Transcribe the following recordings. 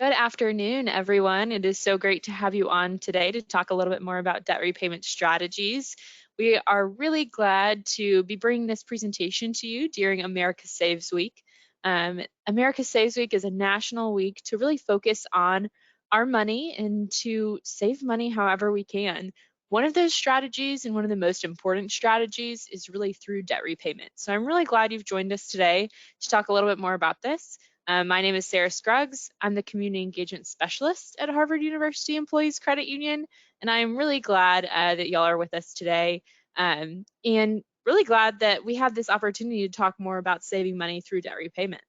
Good afternoon, everyone. It is so great to have you on today to talk a little bit more about debt repayment strategies. We are really glad to be bringing this presentation to you during America Saves Week. America Saves Week is a national week to really focus on our money and to save money however we can. One of those strategies and one of the most important strategies is really through debt repayment. So I'm really glad you've joined us today to talk a little bit more about this. My name is Sarah Scruggs. I'm the Community Engagement Specialist at Harvard University Employees Credit Union, and I'm really glad that y'all are with us today, and really glad that we have this opportunity to talk more about saving money through debt repayment.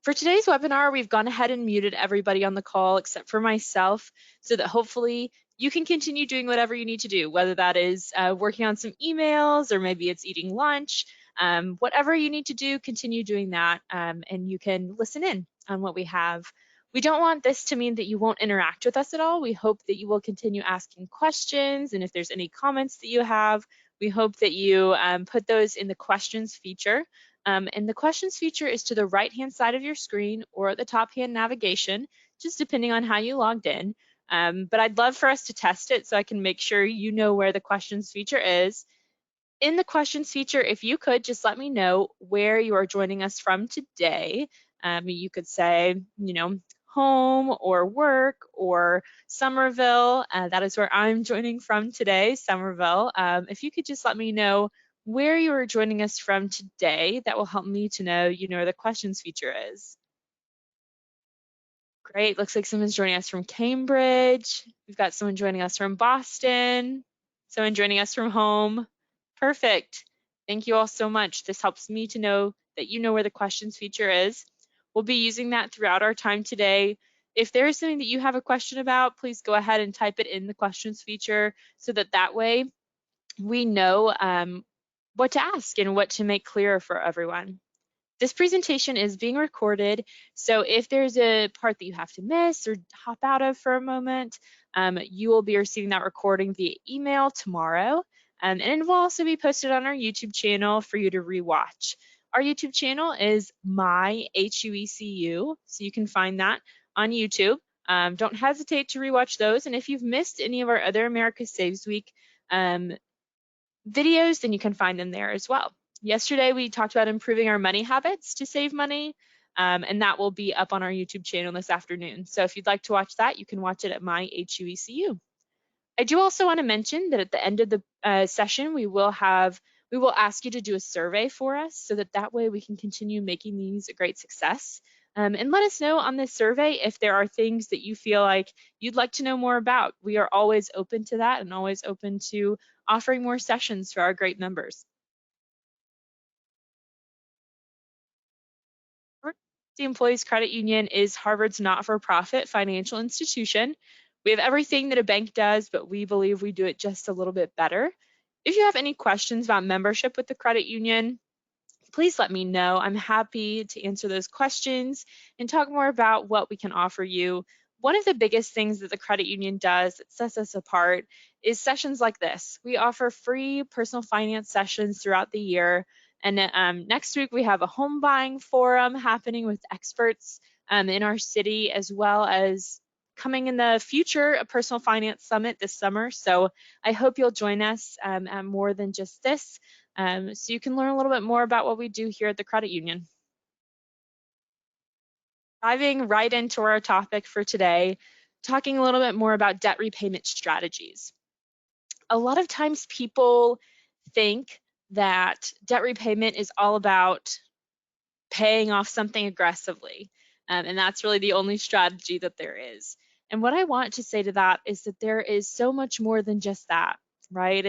For today's webinar, we've gone ahead and muted everybody on the call except for myself so that hopefully you can continue doing whatever you need to do, whether that is working on some emails or maybe it's eating lunch. Whatever you need to do, continue doing that, and you can listen in on what we have. We don't want this to mean that you won't interact with us at all. We hope that you will continue asking questions, and if there's any comments that you have, we hope that you put those in the questions feature. And the questions feature is to the right-hand side of your screen or at the top-hand navigation, just depending on how you logged in. But I'd love for us to test it so I can make sure you know where the questions feature is. In the questions feature, if you could just let me know where you are joining us from today. You could say, home or work or Somerville. That is where I'm joining from today, Somerville. If you could just let me know where you are joining us from today, that will help me to know, where the questions feature is. Great, looks like someone's joining us from Cambridge. We've got someone joining us from Boston, someone joining us from home. Perfect. Thank you all so much. This helps me to know that you know where the questions feature is. We'll be using that throughout our time today. If there is something that you have a question about, please go ahead and type it in the questions feature so that way we know what to ask and what to make clearer for everyone. This presentation is being recorded, so if there's a part that you have to miss or hop out of for a moment, you will be receiving that recording via email tomorrow, and it will also be posted on our YouTube channel for you to rewatch. Our YouTube channel is My HUECU, so you can find that on YouTube. Don't hesitate to rewatch those, and if you've missed any of our other America Saves Week videos, then you can find them there as well. Yesterday, we talked about improving our money habits to save money, and that will be up on our YouTube channel this afternoon. So if you'd like to watch that, you can watch it at My HUECU. I do also want to mention that at the end of the session, we will ask you to do a survey for us so that way we can continue making these a great success. And let us know on this survey if there are things that you feel like you'd like to know more about. We are always open to that and always open to offering more sessions for our great members. The Employees Credit Union is Harvard's not-for-profit financial institution. We have everything that a bank does, but we believe we do it just a little bit better. If you have any questions about membership with the credit union, please let me know. I'm happy to answer those questions and talk more about what we can offer you. One of the biggest things that the credit union does that sets us apart is sessions like this. We offer free personal finance sessions throughout the year. And next week, we have a home buying forum happening with experts in our city, as well as coming in the future, a personal finance summit this summer. So I hope you'll join us at more than just this, so you can learn a little bit more about what we do here at the credit union. Diving right into our topic for today, talking a little bit more about debt repayment strategies. A lot of times people think that debt repayment is all about paying off something aggressively, and that's really the only strategy that there is. And what I want to say to that is that there is so much more than just that, right?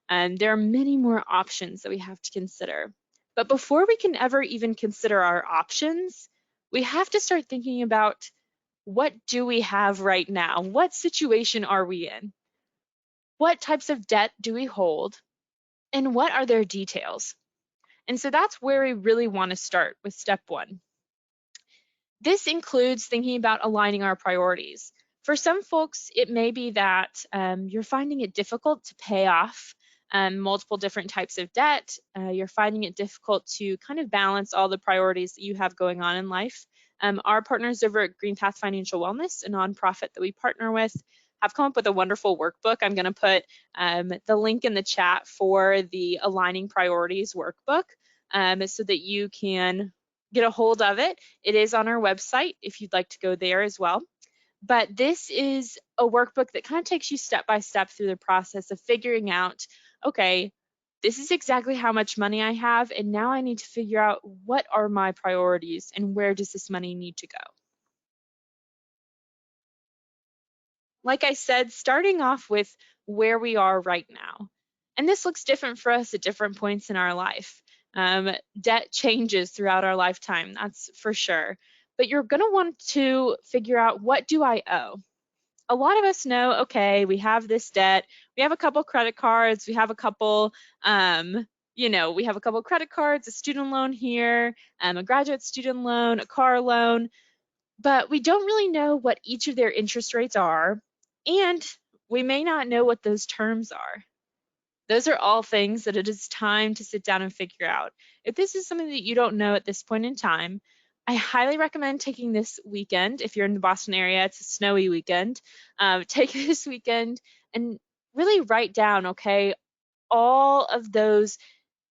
And there are many more options that we have to consider. But before we can ever even consider our options, we have to start thinking about, what do we have right now? What situation are we in? What types of debt do we hold? And what are their details? And so that's where we really want to start with step one. This includes thinking about aligning our priorities. For some folks, it may be that you're finding it difficult to pay off multiple different types of debt. You're finding it difficult to kind of balance all the priorities that you have going on in life. Our partners over at Green Path Financial Wellness, a nonprofit that we partner with, have come up with a wonderful workbook. I'm going to put the link in the chat for the Aligning Priorities workbook so that you can get a hold of it. It is on our website if you'd like to go there as well. But this is a workbook that kind of takes you step by step through the process of figuring out, okay, this is exactly how much money I have, and now I need to figure out what are my priorities and where does this money need to go. Like I said, starting off with where we are right now. And this looks different for us at different points in our life. Debt changes throughout our lifetime, that's for sure. But you're going to want to figure out, what do I owe? A lot of us know, okay, we have this debt, we have a couple credit cards, we have a couple, we have a couple credit cards, a student loan here, a graduate student loan, a car loan, but we don't really know what each of their interest rates are, and we may not know what those terms are. Those are all things that it is time to sit down and figure out. If this is something that you don't know at this point in time, I highly recommend taking this weekend. If you're in the Boston area, it's a snowy weekend. Take this weekend and really write down, okay, all of those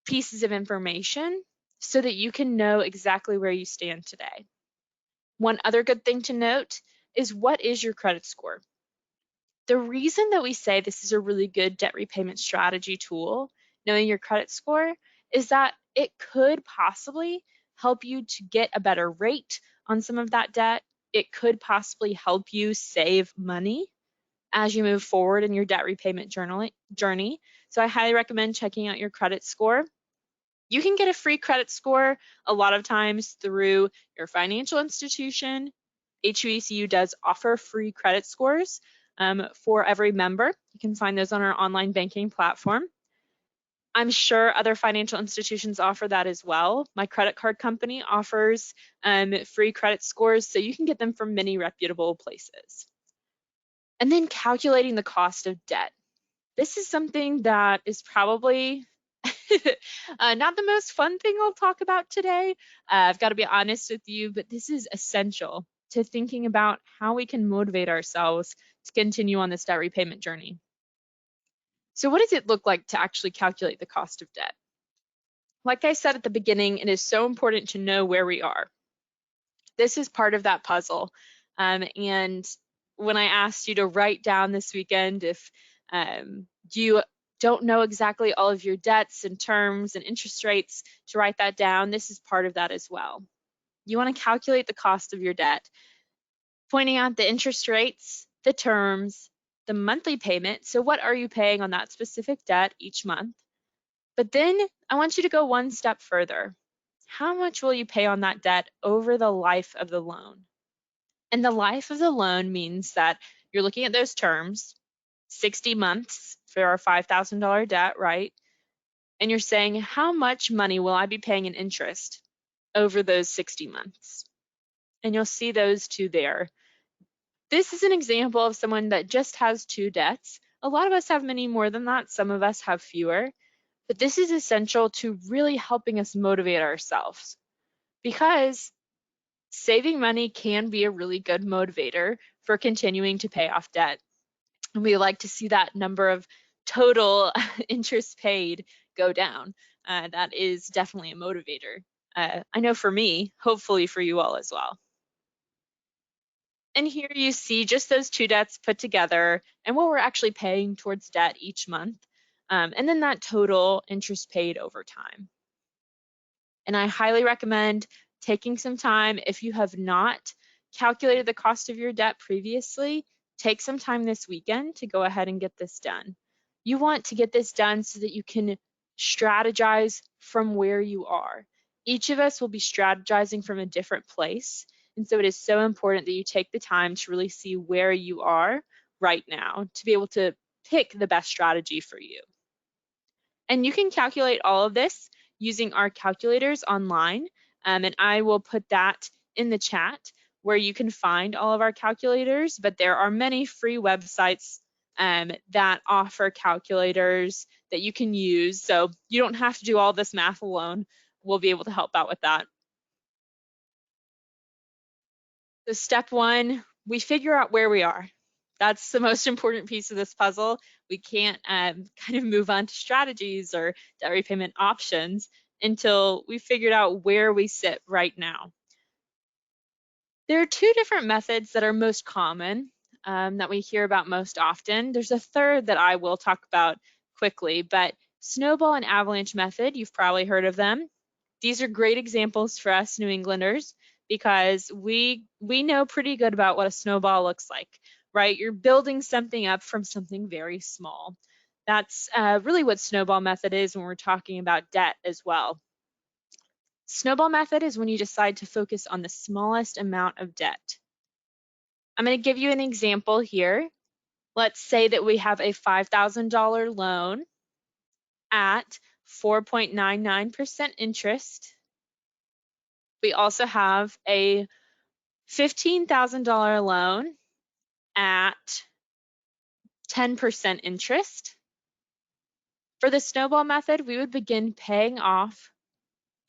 pieces of information so that you can know exactly where you stand today. One other good thing to note is, what is your credit score? The reason that we say this is a really good debt repayment strategy tool, knowing your credit score, is that it could possibly help you to get a better rate on some of that debt. It could possibly help you save money as you move forward in your debt repayment journey. So I highly recommend checking out your credit score. You can get a free credit score a lot of times through your financial institution. HBCU does offer free credit scores for every member. You can find those on our online banking platform. I'm sure other financial institutions offer that as well. My credit card company offers free credit scores, so you can get them from many reputable places. And then calculating the cost of debt. This is something that is probably not the most fun thing I'll talk about today. I've got to be honest with you, but this is essential to thinking about how we can motivate ourselves to continue on this debt repayment journey. So what does it look like to actually calculate the cost of debt? Like I said at the beginning, it is so important to know where we are. This is part of that puzzle. And when I asked you to write down this weekend, if you don't know exactly all of your debts and terms and interest rates, to write that down, this is part of that as well. You want to calculate the cost of your debt, pointing out the interest rates, the terms, the monthly payment. So what are you paying on that specific debt each month? But then I want you to go one step further. How much will you pay on that debt over the life of the loan? And the life of the loan means that you're looking at those terms, 60 months for our $5,000 debt, right? And you're saying, how much money will I be paying in interest over those 60 months? And you'll see those two there. This is an example of someone that just has two debts. A lot of us have many more than that. Some of us have fewer. But this is essential to really helping us motivate ourselves, because saving money can be a really good motivator for continuing to pay off debt. And we like to see that number of total interest paid go down. That is definitely a motivator. I know for me, hopefully for you all as well. And here you see just those two debts put together and what we're actually paying towards debt each month. And then that total interest paid over time. And I highly recommend taking some time. If you have not calculated the cost of your debt previously, take some time this weekend to go ahead and get this done. You want to get this done so that you can strategize from where you are. Each of us will be strategizing from a different place. And so it is so important that you take the time to really see where you are right now to be able to pick the best strategy for you. And you can calculate all of this using our calculators online. And I will put that in the chat where you can find all of our calculators, but there are many free websites that offer calculators that you can use. So you don't have to do all this math alone. We'll be able to help out with that. So step one, we figure out where we are. That's the most important piece of this puzzle. We can't kind of move on to strategies or debt repayment options until we figured out where we sit right now. There are two different methods that are most common that we hear about most often. There's a third that I will talk about quickly, but Snowball and Avalanche method, you've probably heard of them. These are great examples for us New Englanders because we know pretty good about what a snowball looks like, right? You're building something up from something very small. That's really what Snowball method is when we're talking about debt as well. Snowball method is when you decide to focus on the smallest amount of debt. I'm going to give you an example here. Let's say that we have a $5,000 loan at 4.99% interest. We also have a $15,000 loan at 10% interest. For the snowball method, we would begin paying off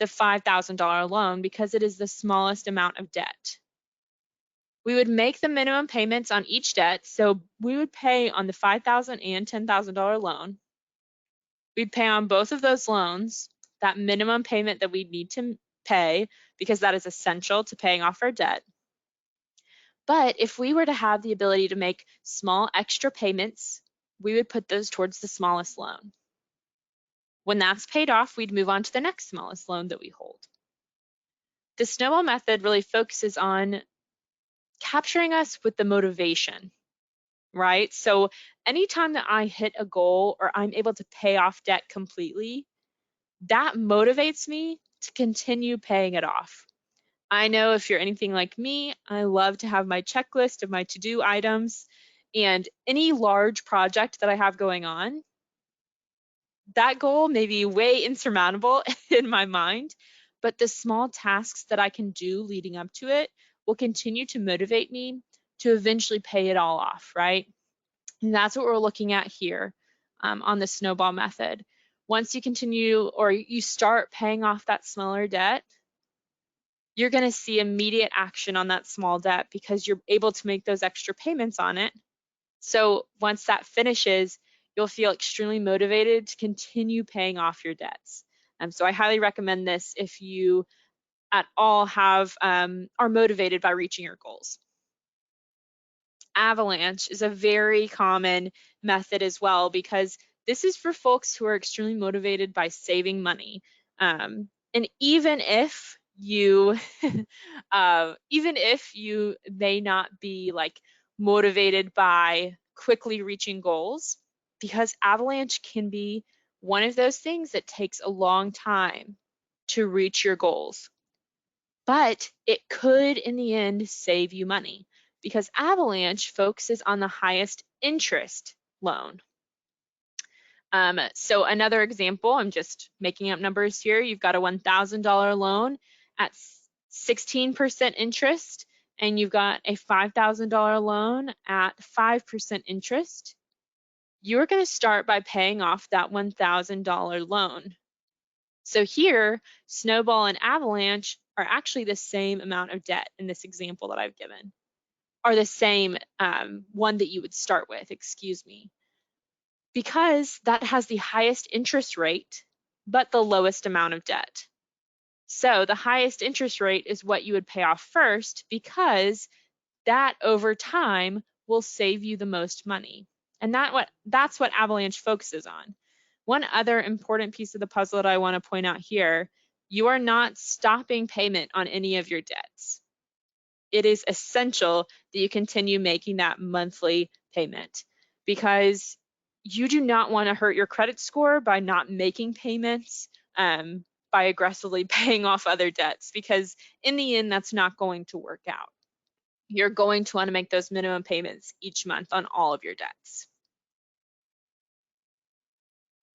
the $5,000 loan because it is the smallest amount of debt. We would make the minimum payments on each debt. So we would pay on the $5,000 and $10,000 loan. We'd pay on both of those loans that minimum payment that we need to pay because that is essential to paying off our debt. But if we were to have the ability to make small extra payments, we would put those towards the smallest loan. When that's paid off, we'd move on to the next smallest loan that we hold. The snowball method really focuses on capturing us with the motivation, right? So anytime that I hit a goal or I'm able to pay off debt completely, that motivates me to continue paying it off. I know if you're anything like me, I love to have my checklist of my to-do items, and any large project that I have going on, that goal may be way insurmountable in my mind, but the small tasks that I can do leading up to it will continue to motivate me to eventually pay it all off, right? And that's what we're looking at here on the snowball method. Once you continue or you start paying off that smaller debt, you're going to see immediate action on that small debt because you're able to make those extra payments on it. So once that finishes, you'll feel extremely motivated to continue paying off your debts. So I highly recommend this if you at all are motivated by reaching your goals. Avalanche is a very common method as well because this is for folks who are extremely motivated by saving money. And even if you may not be like motivated by quickly reaching goals, because Avalanche can be one of those things that takes a long time to reach your goals. But it could, in the end, save you money because Avalanche focuses on the highest interest loan. So another example, I'm just making up numbers here. You've got a $1,000 loan at 16% interest, and you've got a $5,000 loan at 5% interest. You're going to start by paying off that $1,000 loan. So here, Snowball and Avalanche are actually the same amount of debt in this example that I've given, or the same one that you would start with, excuse me, because that has the highest interest rate, but the lowest amount of debt. So the highest interest rate is what you would pay off first because that over time will save you the most money. And that's what Avalanche focuses on. One other important piece of the puzzle that I want to point out here, you are not stopping payment on any of your debts. It is essential that you continue making that monthly payment because you do not want to hurt your credit score by not making payments, by aggressively paying off other debts, because in the end, that's not going to work out. You're going to want to make those minimum payments each month on all of your debts.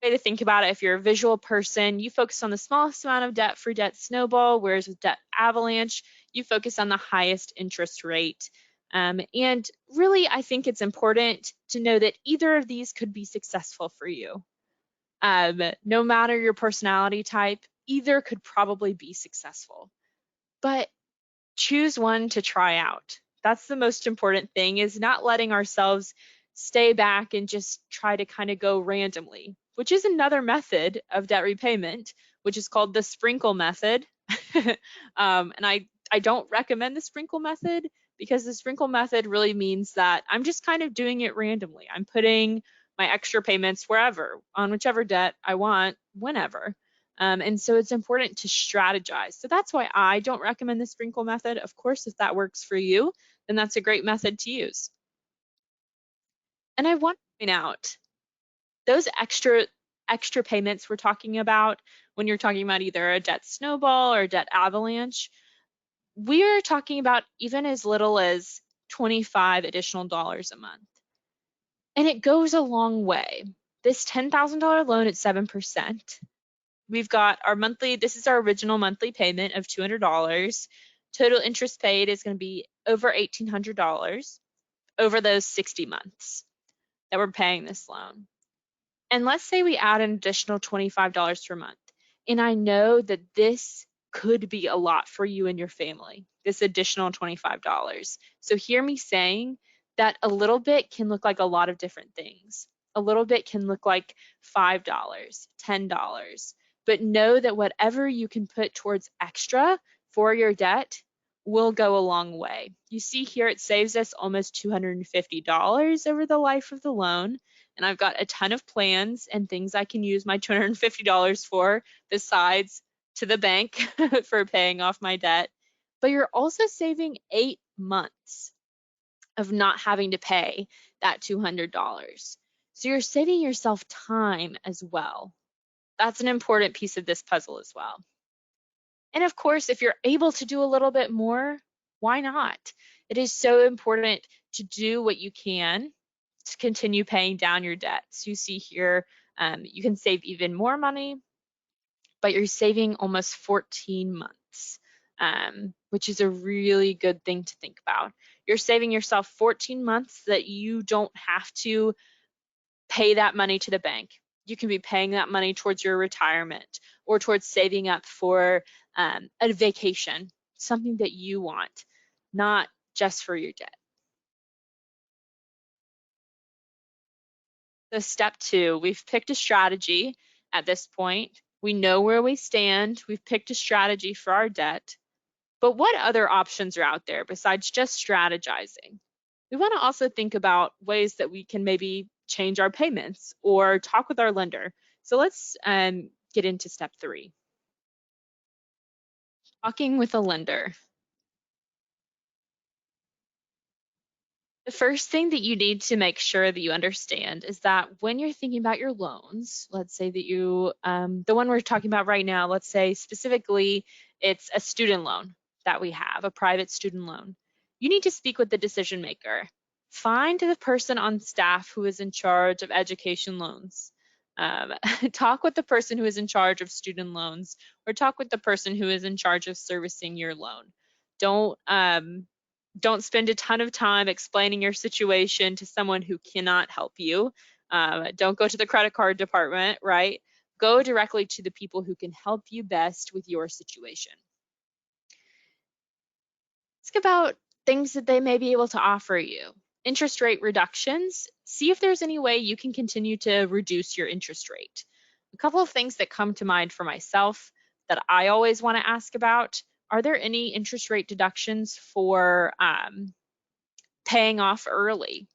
Way to think about it, if you're a visual person, you focus on the smallest amount of debt for debt snowball, whereas with debt avalanche, you focus on the highest interest rate. And really, I think it's important to know that either of these could be successful for you. No matter your personality type, either could probably be successful. But choose one to try out. That's the most important thing, is not letting ourselves stay back and just try to kind of go randomly, which is another method of debt repayment, which is called the sprinkle method. And I don't recommend the sprinkle method, because the sprinkle method really means that I'm just kind of doing it randomly. I'm putting my extra payments wherever, on whichever debt I want, whenever. And so it's important to strategize. So that's why I don't recommend the sprinkle method. Of course, if that works for you, then that's a great method to use. And I want to point out those extra payments we're talking about when you're talking about either a debt snowball or a debt avalanche, we are talking about even as little as 25 additional dollars a month. And it goes a long way. This $10,000 loan at 7%. We've got our monthly, this is our original monthly payment of $200. Total interest paid is going to be over $1,800 over those 60 months that we're paying this loan. And let's say we add an additional $25 per month. And I know that this could be a lot for you and your family, this additional $25. So hear me saying that a little bit can look like a lot of different things. A little bit can look like $5, $10, but know that whatever you can put towards extra for your debt will go a long way. You see here, it saves us almost $250 over the life of the loan. And I've got a ton of plans and things I can use my $250 for, besides to the bank for paying off my debt. But you're also saving 8 months of not having to pay that $200. So you're saving yourself time as well. That's an important piece of this puzzle as well. And of course, if you're able to do a little bit more, why not? It is so important to do what you can to continue paying down your debts. You see here, you can save even more money, but you're saving almost 14 months, which is a really good thing to think about. You're saving yourself 14 months that you don't have to pay that money to the bank. You can be paying that money towards your retirement or towards saving up for a vacation, something that you want, not just for your debt. So step 2, we've picked a strategy at this point. We know where we stand. We've picked a strategy for our debt. But what other options are out there besides just strategizing? We want to also think about ways that we can maybe change our payments or talk with our lender. So let's get into step 3. Talking with a lender. The first thing that you need to make sure that you understand is that when you're thinking about your loans, let's say that you, the one we're talking about right now, let's say specifically it's a student loan that we have, a private student loan. You need to speak with the decision maker. Find the person on staff who is in charge of education loans. Talk with the person who is in charge of student loans, or talk with the person who is in charge of servicing your loan. Don't spend a ton of time explaining your situation to someone who cannot help you. Don't go to the credit card department, right? Go directly to the people who can help you best with your situation. Ask about things that they may be able to offer you. Interest rate reductions. See if there's any way you can continue to reduce your interest rate. A couple of things that come to mind for myself that I always want to ask about: are there any interest rate deductions for paying off early?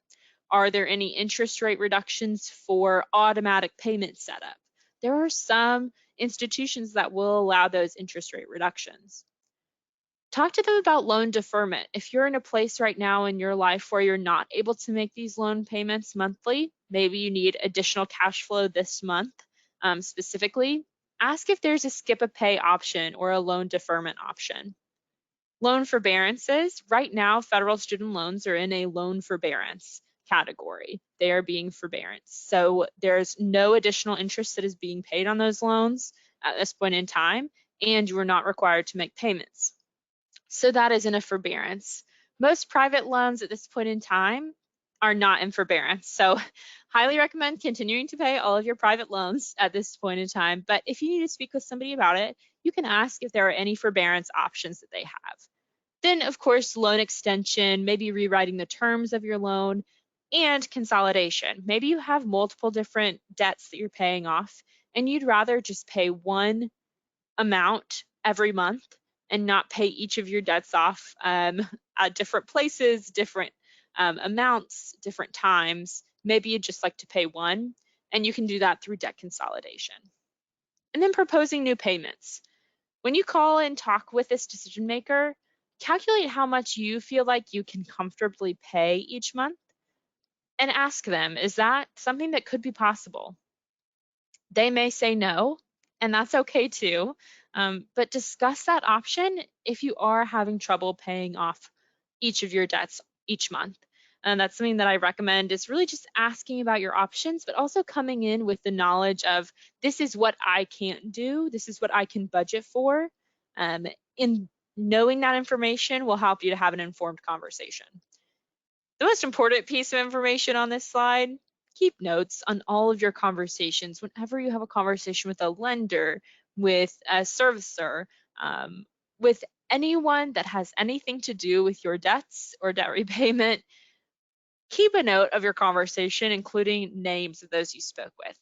Are there any interest rate reductions for automatic payment setup? There are some institutions that will allow those interest rate reductions. Talk to them about loan deferment. If you're in a place right now in your life where you're not able to make these loan payments monthly, maybe you need additional cash flow this month specifically, ask if there's a skip a pay option or a loan deferment option. Loan forbearances. Right now, federal student loans are in a loan forbearance category. They are being forbearance. So there's no additional interest that is being paid on those loans at this point in time, and you are not required to make payments. So that is in a forbearance. Most private loans at this point in time are not in forbearance. So highly recommend continuing to pay all of your private loans at this point in time. But if you need to speak with somebody about it, you can ask if there are any forbearance options that they have. Then, of course, loan extension, maybe rewriting the terms of your loan, and consolidation. Maybe you have multiple different debts that you're paying off, and you'd rather just pay one amount every month and not pay each of your debts off at different places, different amounts, different times. Maybe you'd just like to pay one, and you can do that through debt consolidation. And then proposing new payments. When you call and talk with this decision maker, calculate how much you feel like you can comfortably pay each month and ask them, is that something that could be possible? They may say no, and that's okay too. But discuss that option if you are having trouble paying off each of your debts each month. And that's something that I recommend is really just asking about your options, but also coming in with the knowledge of this is what I can't do, this is what I can budget for. In knowing that information will help you to have an informed conversation. The most important piece of information on this slide, keep notes on all of your conversations. Whenever you have a conversation with a lender, with a servicer, with anyone that has anything to do with your debts or debt repayment, keep a note of your conversation, including names of those you spoke with.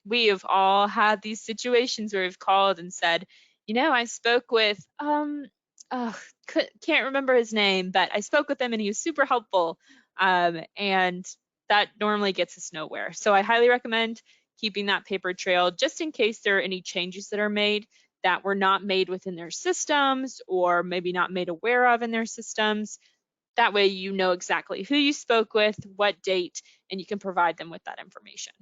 We have all had these situations where we've called and said, I spoke with, can't remember his name, but I spoke with him and he was super helpful. And that normally gets us nowhere. So I highly recommend keeping that paper trail just in case there are any changes that are made that were not made within their systems or maybe not made aware of in their systems. That way you know exactly who you spoke with, what date, and you can provide them with that information.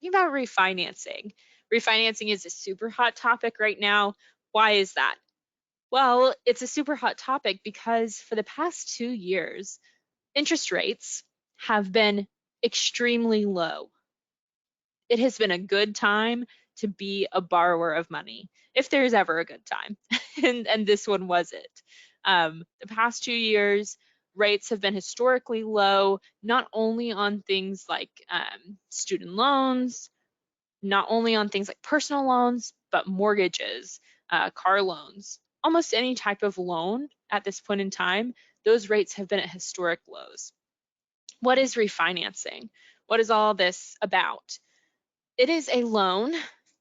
About refinancing. Refinancing is a super hot topic right now. Why is that? Well, it's a super hot topic because for the past 2 years, interest rates have been extremely low. It has been a good time to be a borrower of money, if there's ever a good time. and this one was it. The past 2 years, rates have been historically low, not only on things like student loans, not only on things like personal loans, but mortgages, car loans, almost any type of loan at this point in time, those rates have been at historic lows. What is refinancing? What is all this about? It is a loan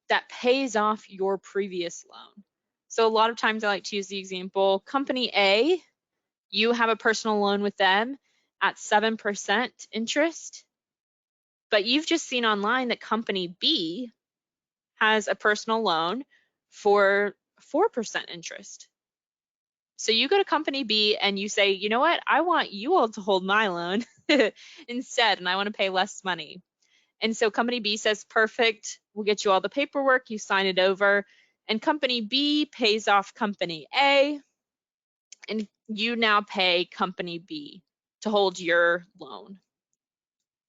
that pays off your previous loan. So a lot of times I like to use the example, company A, you have a personal loan with them at 7% interest, but you've just seen online that company B has a personal loan for 4% interest. So you go to company B and you say, you know what, I want you all to hold my loan instead, and I want to pay less money. And so company B says, perfect, we'll get you all the paperwork, you sign it over, and company B pays off company A, and you now pay company B to hold your loan.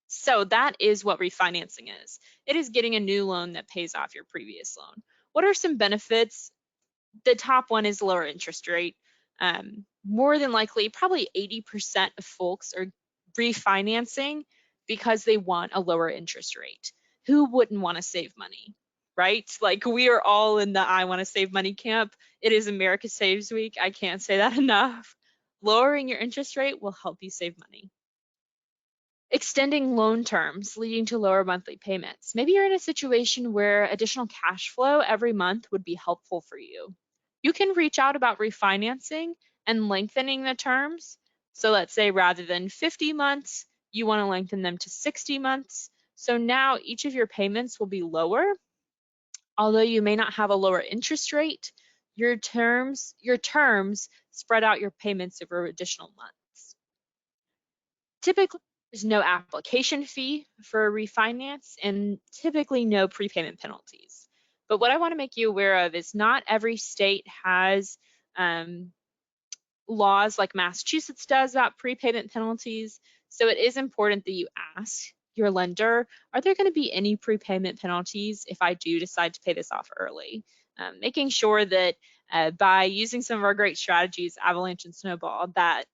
So that is what refinancing is. It is getting a new loan that pays off your previous loan. What are some benefits? The top one is lower interest rate. More than likely, probably 80% of folks are refinancing because they want a lower interest rate. Who wouldn't want to save money, right? Like we are all in the I want to save money camp. It is America Saves Week. I can't say that enough. Lowering your interest rate will help you save money. Extending loan terms, leading to lower monthly payments. Maybe you're in a situation where additional cash flow every month would be helpful for you. You can reach out about refinancing and lengthening the terms. So let's say rather than 50 months, you want to lengthen them to 60 months. So now each of your payments will be lower. Although you may not have a lower interest rate, your terms spread out your payments over additional months. Typically, there's no application fee for a refinance and typically no prepayment penalties. But what I want to make you aware of is not every state has laws like Massachusetts does about prepayment penalties. So it is important that you ask your lender, are there going to be any prepayment penalties if I do decide to pay this off early? Making sure that by using some of our great strategies, Avalanche and Snowball, that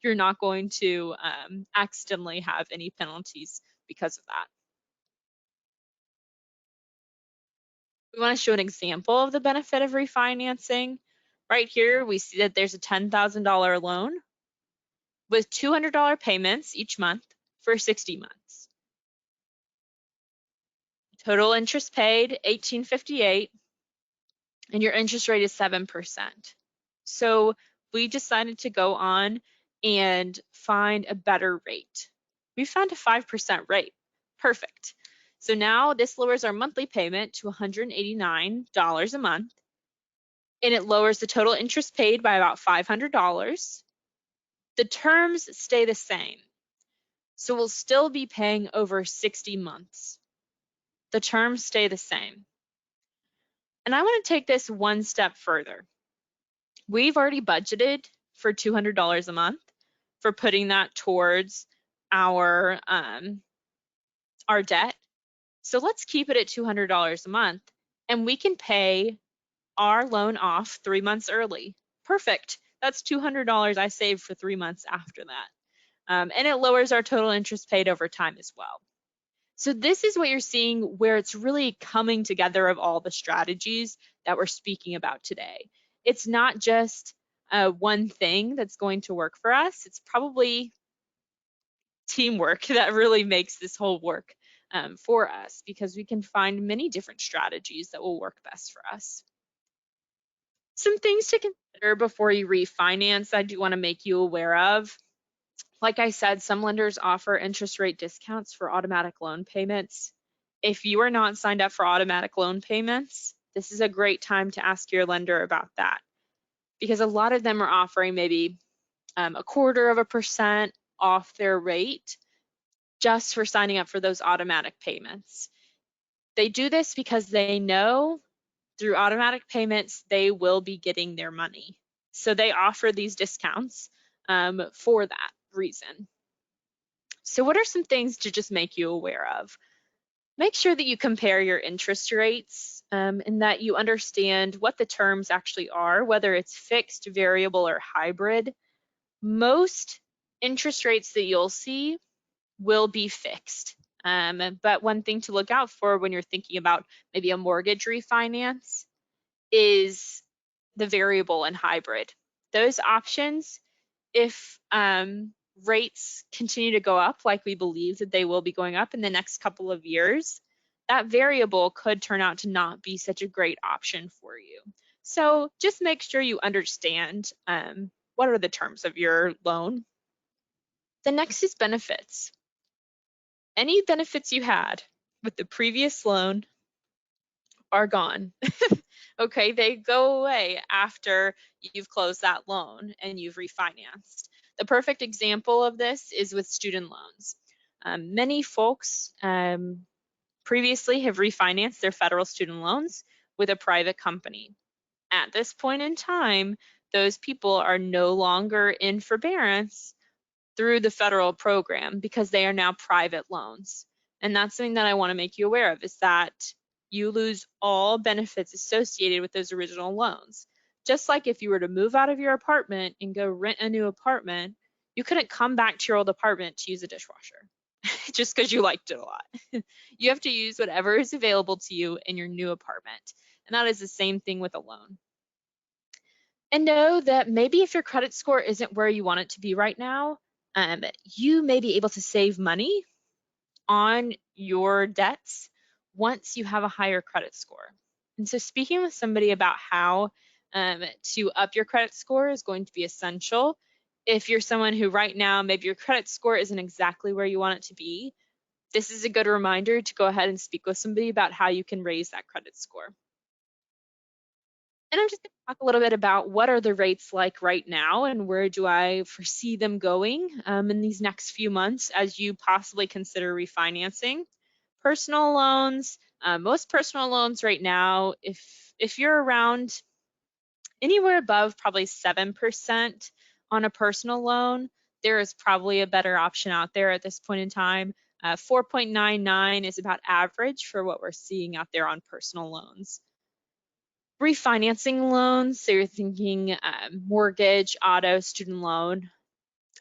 you're not going to accidentally have any penalties because of that. We want to show an example of the benefit of refinancing. Right here, we see that there's a $10,000 loan with $200 payments each month for 60 months. Total interest paid, $1,858, and your interest rate is 7%. So we decided to go on and find a better rate. We found a 5% rate. Perfect. So now this lowers our monthly payment to $189 a month, and it lowers the total interest paid by about $500. The terms stay the same. So we'll still be paying over 60 months. The terms stay the same. And I want to take this one step further. We've already budgeted for $200 a month for putting that towards our debt. So let's keep it at $200 a month, and we can pay our loan off 3 months early. Perfect. That's $200 I saved for 3 months after that. And it lowers our total interest paid over time as well. So this is what you're seeing where it's really coming together of all the strategies that we're speaking about today. It's not just one thing that's going to work for us. It's probably teamwork that really makes this whole work for us, because we can find many different strategies that will work best for us. Some things to consider before you refinance, I do want to make you aware of. Like I said, some lenders offer interest rate discounts for automatic loan payments. If you are not signed up for automatic loan payments, this is a great time to ask your lender about that, because a lot of them are offering maybe a quarter of a percent off their rate just for signing up for those automatic payments. They do this because they know through automatic payments they will be getting their money. So they offer these discounts for that reason. So what are some things to just make you aware of? Make sure that you compare your interest rates and that you understand what the terms actually are, whether it's fixed, variable, or hybrid. Most interest rates that you'll see will be fixed. But one thing to look out for when you're thinking about maybe a mortgage refinance is the variable and hybrid. Those options, if rates continue to go up like we believe that they will be going up in the next couple of years, that variable could turn out to not be such a great option for you. So just make sure you understand what are the terms of your loan. The next is benefits. Any benefits you had with the previous loan are gone. Okay, they go away after you've closed that loan and you've refinanced. The perfect example of this is with student loans. Many folks previously have refinanced their federal student loans with a private company. At this point in time, those people are no longer in forbearance through the federal program because they are now private loans. And that's something that I want to make you aware of, is that you lose all benefits associated with those original loans. Just like if you were to move out of your apartment and go rent a new apartment, you couldn't come back to your old apartment to use a dishwasher just because you liked it a lot. You have to use whatever is available to you in your new apartment. And that is the same thing with a loan. And know that maybe if your credit score isn't where you want it to be right now, you may be able to save money on your debts once you have a higher credit score. And so speaking with somebody about how to up your credit score is going to be essential. If you're someone who right now, maybe your credit score isn't exactly where you want it to be, this is a good reminder to go ahead and speak with somebody about how you can raise that credit score. And I'm just going to talk a little bit about what are the rates like right now and where do I foresee them going in these next few months as you possibly consider refinancing. Personal loans, most personal loans right now, if you're around anywhere above probably 7% on a personal loan, there is probably a better option out there at this point in time. 4.99 is about average for what we're seeing out there on personal loans. Refinancing loans, so you're thinking mortgage, auto, student loan.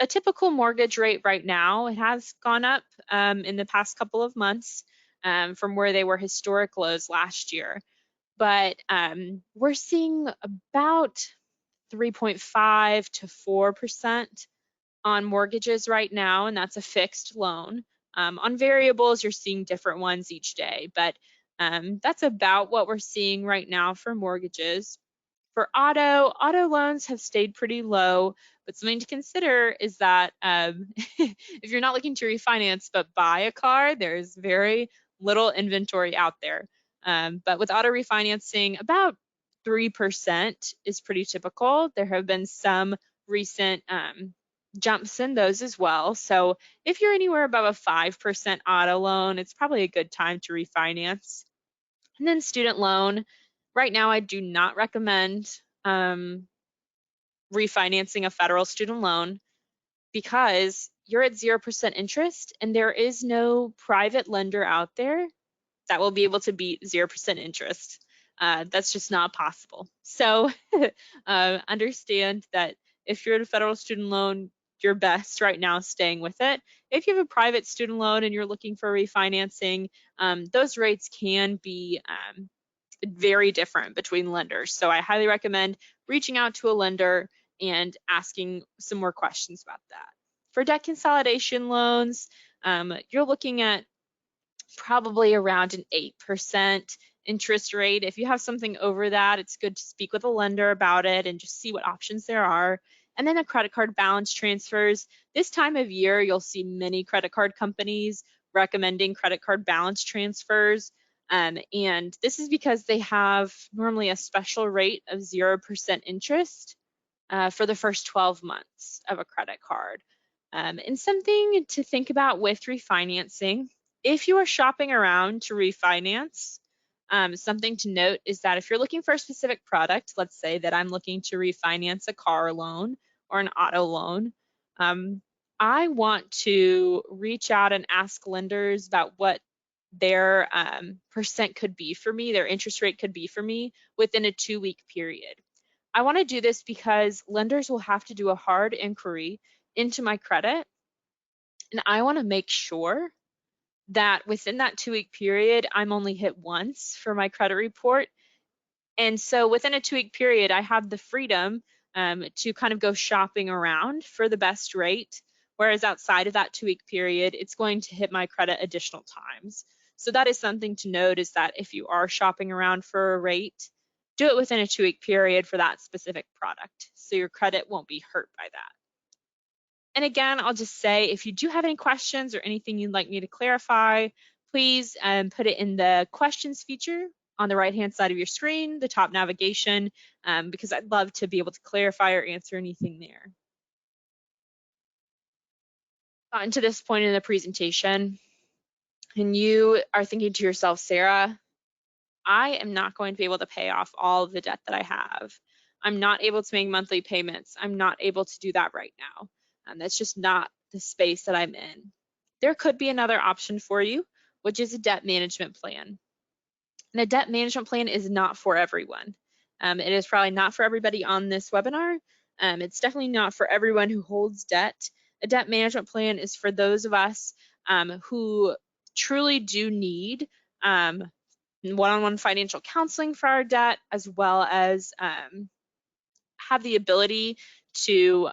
A typical mortgage rate right now, it has gone up in the past couple of months from where they were historic lows last year. but we're seeing about 3.5 to 4% on mortgages right now, and that's a fixed loan. On variables, you're seeing different ones each day, but that's about what we're seeing right now for mortgages. For auto loans have stayed pretty low, but something to consider is that if you're not looking to refinance but buy a car, there's very little inventory out there. But with auto refinancing, about 3% is pretty typical. There have been some recent jumps in those as well. So if you're anywhere above a 5% auto loan, it's probably a good time to refinance. And then student loan, right now I do not recommend refinancing a federal student loan because you're at 0% interest and there is no private lender out there that will be able to beat 0% interest. That's just not possible. So understand that if you're at a federal student loan, you're best right now staying with it. If you have a private student loan and you're looking for refinancing, those rates can be very different between lenders. So I highly recommend reaching out to a lender and asking some more questions about that. For debt consolidation loans, you're looking at probably around an 8% interest rate. If you have something over that, it's good to speak with a lender about it and just see what options there are. And then the credit card balance transfers. This time of year, you'll see many credit card companies recommending credit card balance transfers. And this is because they have normally a special rate of 0% interest for the first 12 months of a credit card. And something to think about with refinancing, if you are shopping around to refinance, something to note is that if you're looking for a specific product, let's say that I'm looking to refinance a car loan or an auto loan, I want to reach out and ask lenders about what their percent could be for me, their interest rate could be for me within a 2-week period. I want to do this because lenders will have to do a hard inquiry into my credit, and I want to make sure that within that 2-week period, I'm only hit once for my credit report. And so within a 2-week period, I have the freedom to kind of go shopping around for the best rate. Whereas outside of that 2-week period, it's going to hit my credit additional times. So that is something to note, is that if you are shopping around for a rate, do it within a 2-week period for that specific product, so your credit won't be hurt by that. And again, I'll just say, if you do have any questions or anything you'd like me to clarify, please put it in the questions feature on the right-hand side of your screen, the top navigation, because I'd love to be able to clarify or answer anything there. Gotten to this point in the presentation, and you are thinking to yourself, Sarah, I am not going to be able to pay off all of the debt that I have. I'm not able to make monthly payments. I'm not able to do that right now. That's just not the space that I'm in. There could be another option for you, which is a debt management plan. And a debt management plan is not for everyone. It is probably not for everybody on this webinar. It's definitely not for everyone who holds debt. A debt management plan is for those of us who truly do need one-on-one financial counseling for our debt, as well as have the ability to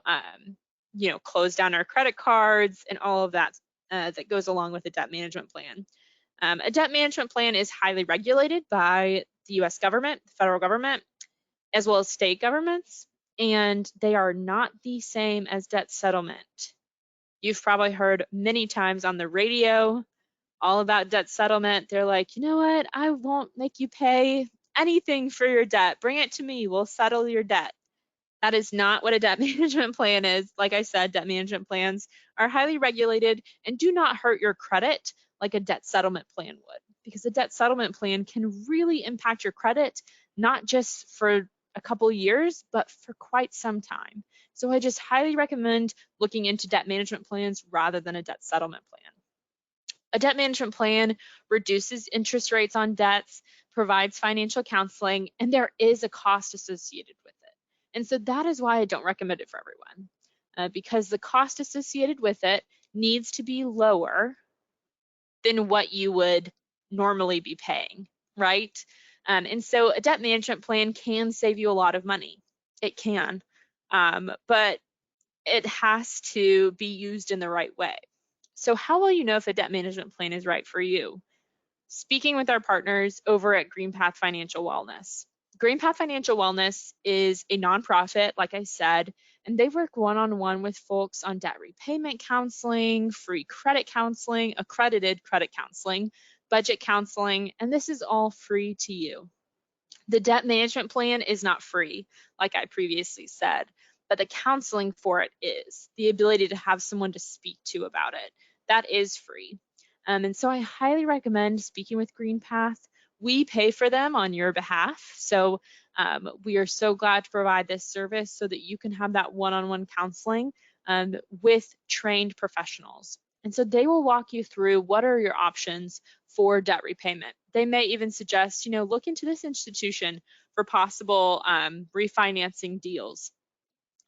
close down our credit cards and all of that that goes along with a debt management plan. A debt management plan is highly regulated by the US government, the federal government, as well as state governments, and they are not the same as debt settlement. You've probably heard many times on the radio all about debt settlement. They're like, you know what? I won't make you pay anything for your debt. Bring it to me. We'll settle your debt. That is not what a debt management plan is. Like I said, debt management plans are highly regulated and do not hurt your credit like a debt settlement plan would, because a debt settlement plan can really impact your credit, not just for a couple years, but for quite some time. So I just highly recommend looking into debt management plans rather than a debt settlement plan. A debt management plan reduces interest rates on debts, provides financial counseling, and there is a cost associated with it. And so that is why I don't recommend it for everyone, because the cost associated with it needs to be lower than what you would normally be paying, right? And so a debt management plan can save you a lot of money. It can, but it has to be used in the right way. So how will you know if a debt management plan is right for you? Speaking with our partners over at GreenPath Financial Wellness. GreenPath Financial Wellness is a nonprofit, like I said, and they work one-on-one with folks on debt repayment counseling, free credit counseling, accredited credit counseling, budget counseling, and this is all free to you. The debt management plan is not free, like I previously said, but the counseling for it is. The ability to have someone to speak to about it, that is free. And so I highly recommend speaking with GreenPath. We pay for them on your behalf. So we are so glad to provide this service so that you can have that one-on-one counseling with trained professionals. And so they will walk you through what are your options for debt repayment. They may even suggest, look into this institution for possible refinancing deals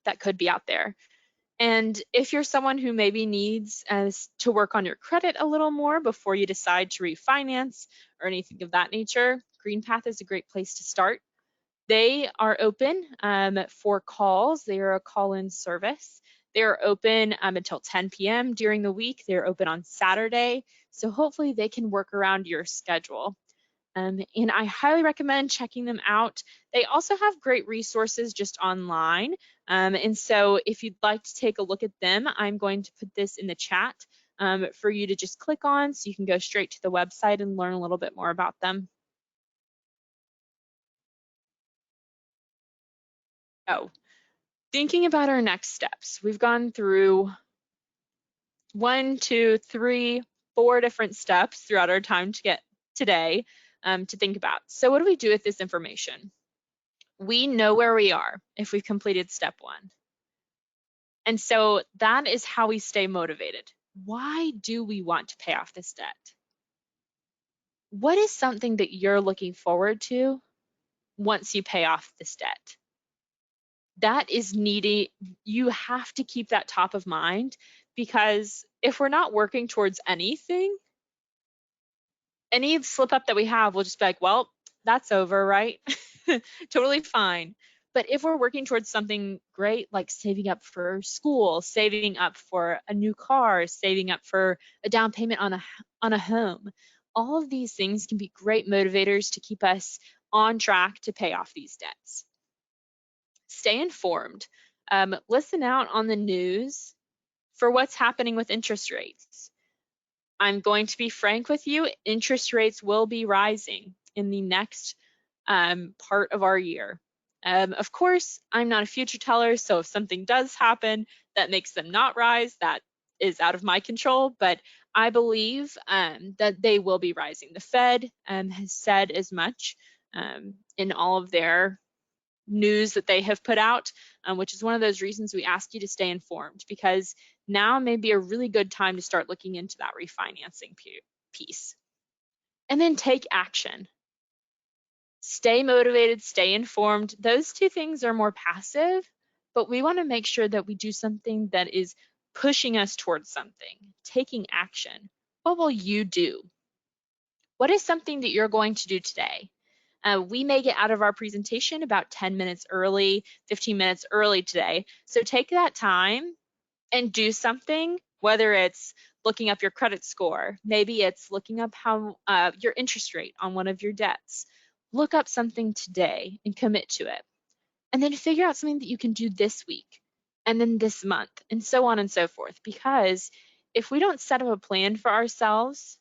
that could be out there. And if you're someone who maybe needs to work on your credit a little more before you decide to refinance or anything of that nature, GreenPath is a great place to start. They are open for calls. They are a call-in service. They are open until 10 p.m. during the week. They're open on Saturday. So hopefully they can work around your schedule. And I highly recommend checking them out. They also have great resources just online. And so if you'd like to take a look at them, I'm going to put this in the chat for you to just click on so you can go straight to the website and learn a little bit more about them. Oh, thinking about our next steps, we've gone through 1, 2, 3, 4 different steps throughout our time to get today to think about. So what do we do with this information? We know where we are if we've completed step 1. And so that is how we stay motivated. Why do we want to pay off this debt? What is something that you're looking forward to once you pay off this debt? That is needed. You have to keep that top of mind, because if we're not working towards anything, any slip up that we have, we'll just be like, well, that's over, right? Totally fine. But if we're working towards something great, like saving up for school, saving up for a new car, saving up for a down payment on a home, all of these things can be great motivators to keep us on track to pay off these debts. Stay informed. Listen out on the news for what's happening with interest rates. I'm going to be frank with you, interest rates will be rising in the next part of our year. Of course, I'm not a future teller, so if something does happen that makes them not rise, that is out of my control, but I believe that they will be rising. The Fed has said as much in all of their news that they have put out, which is one of those reasons we ask you to stay informed, because now may be a really good time to start looking into that refinancing piece. And then take action. Stay motivated, stay informed. Those two things are more passive, but we want to make sure that we do something that is pushing us towards something, taking action. What will you do? What is something that you're going to do today? We may get out of our presentation about 10 minutes early, 15 minutes early today. So take that time and do something, whether it's looking up your credit score, maybe it's looking up how your interest rate on one of your debts. Look up something today and commit to it. And then figure out something that you can do this week and then this month and so on and so forth. Because if we don't set up a plan for ourselves,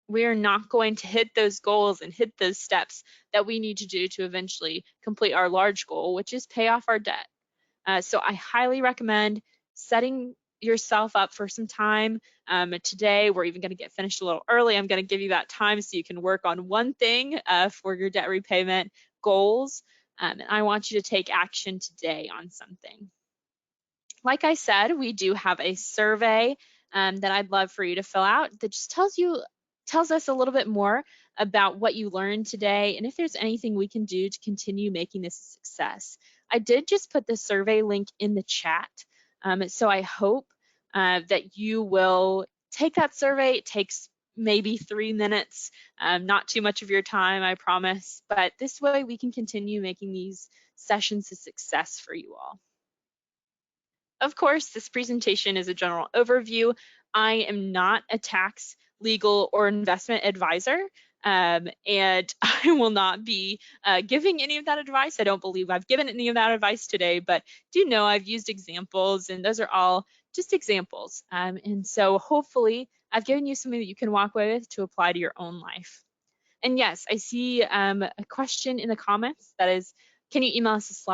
we are not going to hit those goals and hit those steps that we need to do to eventually complete our large goal, which is pay off our debt. So I highly recommend setting yourself up for some time. Today, we're even going to get finished a little early. I'm going to give you that time so you can work on one thing for your debt repayment goals. And I want you to take action today on something. Like I said, we do have a survey that I'd love for you to fill out that just tells us a little bit more about what you learned today and if there's anything we can do to continue making this a success. I did just put the survey link in the chat, so I hope that you will take that survey. It takes maybe 3 minutes, not too much of your time, I promise. But this way we can continue making these sessions a success for you all. Of course, this presentation is a general overview. I am not a tax, legal, or investment advisor, and I will not be giving any of that advice. I don't believe I've given any of that advice today, but do know I've used examples, and those are all just examples. And so hopefully I've given you something that you can walk away with to apply to your own life. And yes, I see a question in the comments that is, can you email us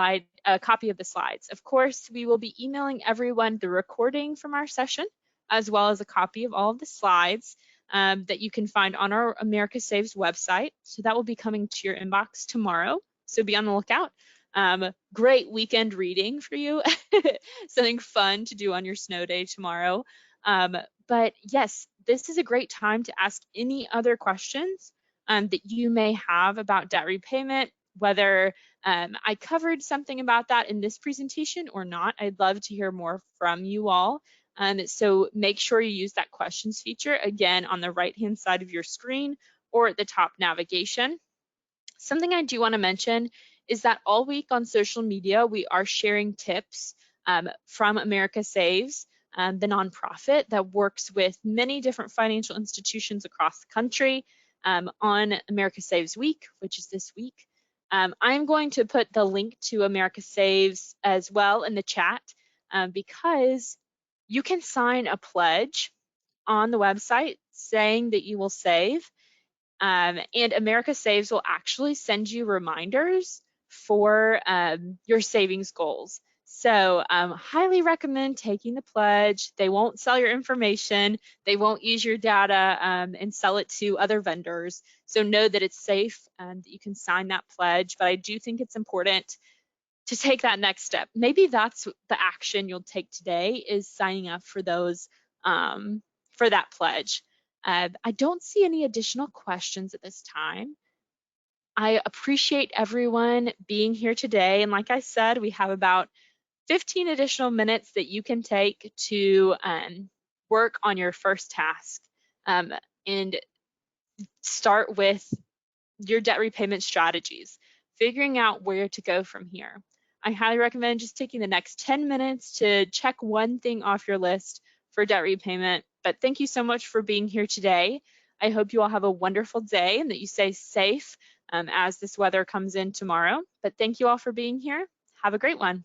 a copy of the slides? Of course, we will be emailing everyone the recording from our session, as well as a copy of all of the slides that you can find on our America Saves website. So that will be coming to your inbox tomorrow. So be on the lookout. Great weekend reading for you, something fun to do on your snow day tomorrow. But yes, this is a great time to ask any other questions that you may have about debt repayment, whether I covered something about that in this presentation or not. I'd love to hear more from you all. So make sure you use that questions feature, again, on the right-hand side of your screen or at the top navigation. Something I do want to mention is that all week on social media, we are sharing tips from America Saves, the nonprofit that works with many different financial institutions across the country on America Saves Week, which is this week. I'm going to put the link to America Saves as well in the chat because you can sign a pledge on the website saying that you will save. And America Saves will actually send you reminders for your savings goals. So highly recommend taking the pledge. They won't sell your information. They won't use your data and sell it to other vendors. So know that it's safe and that you can sign that pledge. But I do think it's important to take that next step. Maybe that's the action you'll take today, is signing up for those for that pledge. I don't see any additional questions at this time. I appreciate everyone being here today. And like I said, we have about 15 additional minutes that you can take to work on your first task and start with your debt repayment strategies, figuring out where to go from here. I highly recommend just taking the next 10 minutes to check one thing off your list for debt repayment. But thank you so much for being here today. I hope you all have a wonderful day and that you stay safe as this weather comes in tomorrow. But thank you all for being here. Have a great one.